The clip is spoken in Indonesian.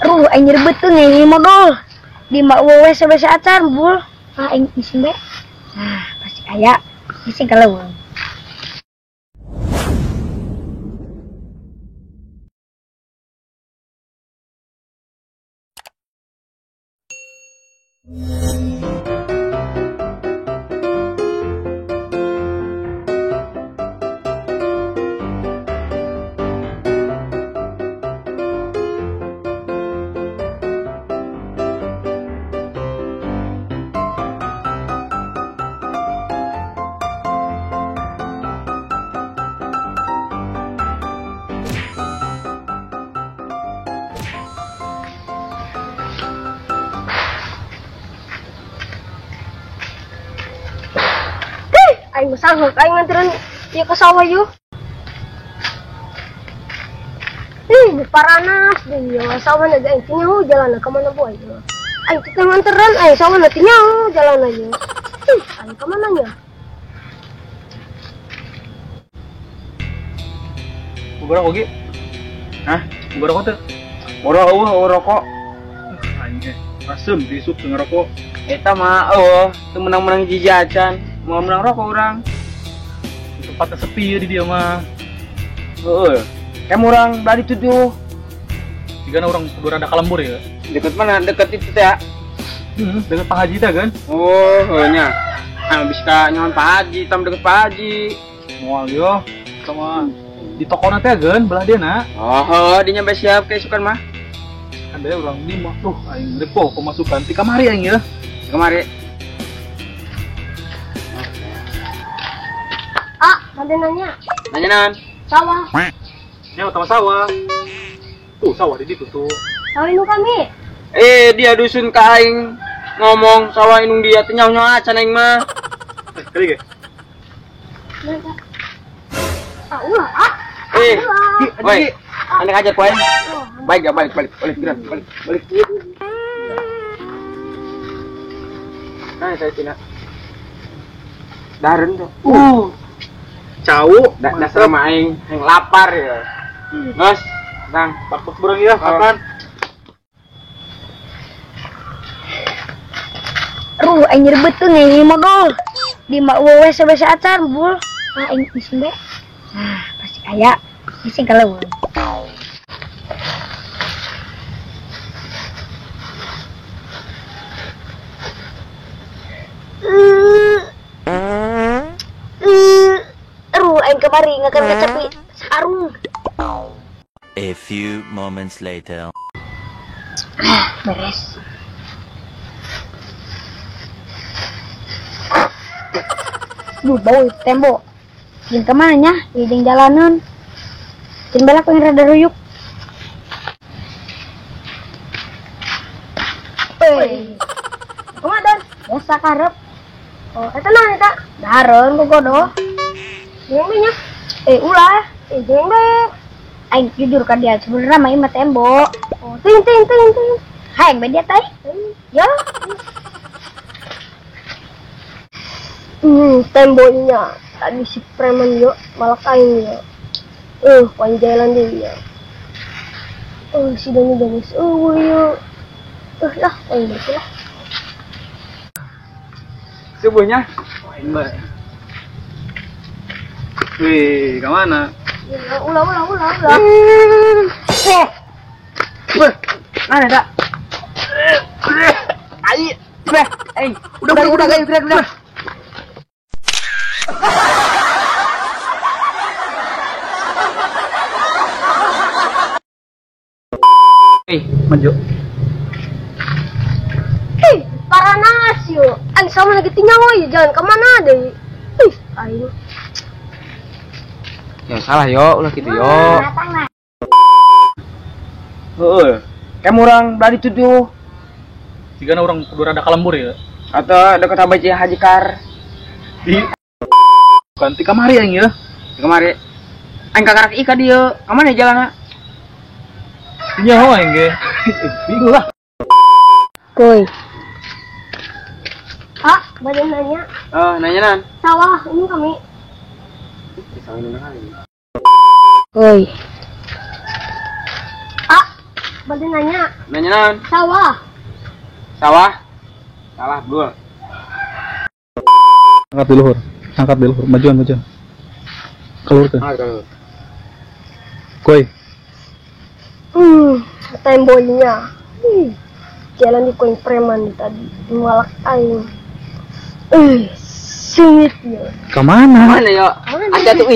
Anjir betul nih modal di mak wewe sebesar acar bul. Aing isin be. Nah, pasti aya. Isin kalau. Aing sanggup aing nganterin dia ke sawah yuk. Paranas deh ya sawah naga aing tinyahu jalan ke mana boy ya. Aing kita nganterin aing sawah naga tinyahu jalan aja. Aing ke mana nya? Bubur rokok, hah? Bubur rokok tuh? Bubur rokok. Anjir, asem disuk dengan rokok. Eta mah teu menang-menang jijajan. Mau menang rokok orang. Tempatnya sepi di dia mah. Kamu orang balik tujuh. Jika orang kudu rada kalembur ya. Deket mana? Deket itu teh. Deket Pak Haji dah kan? Nya. Bisa nyaman Pak Haji, tam deket Pak Haji. Moal yo. Sama di toko nanti kan belah dia nak. Dia nyampe siap keisukan mah. Kan dia orang ini mah tuh aing repo pemasukan di kamari aing ya. Di kamari. Ada nanya. Nanya nan. Sawah. Ya utama sawah. Tuh sawah di situ tuh. Sawah ini kami. Dia dusun ka aing ngomong sawah inung dia teh nyaho-nyaho acan aing mah. Kali ge. Ulah. Woi. Ane ajar poin. Balik. Nah, saya tina. Daren tuh. Cau, dasar mah aing lapar ya. Mas, tang, bakpuk burung ya, kapan? Anjir betul nih modal di mak wewe sebesar acar bul. Aing isin be. Nah, pasti aya. Isin kalau. Aing kemari ngakan kecapi sarung. A few moments later. Beres. Bau tembok. Jin kemana nya? Di jalanan. Jin balak pengen rada ruyuk. Kumaha don? Biasa karep. Eta naon eta? Dahareun ku godoh. Jeung nya. Ulah. Jeung deh. Aing jujur ka dia sebenarnya mah ieu tembok. Ting. Hayang be dia teh. Ya. Temboknya tadi si preman yo malak aing ya. Panjailan dia. Si Danis. Yo. Lah, aing lah. Subuhnya. Mbak. Wih, kemana? Ya, ulah. Mana dak? Ayo, udah. Maju. Paranas yuk. Aing sama lagi tinggal ya, jangan kemana deh. Aing. Ya salah yo, ulah gitu yo. Kamu orang balik tujuh. Jika orang kudu rada kalembur ya. Atau deket Haji Kar. Di ganti kamari aing ya. Di kamari. Aing kakarak ika dia. Kamana jalanna? Nyaho aing ge. Bingung lah. Kuy. Bade nanya. Nanya nan. Sawah ini kami. Sawah ini kali. Kuy. Berarti nanya. Nanya naon? Sawah. Sawah? Salah, bro. Angkat di luhur. Majuan. Keluar ke. Koi. Temboynya. Jalan di koin preman tadi. Malak aing. Sengit ya. Kemana? Mana ya? Ada tuh,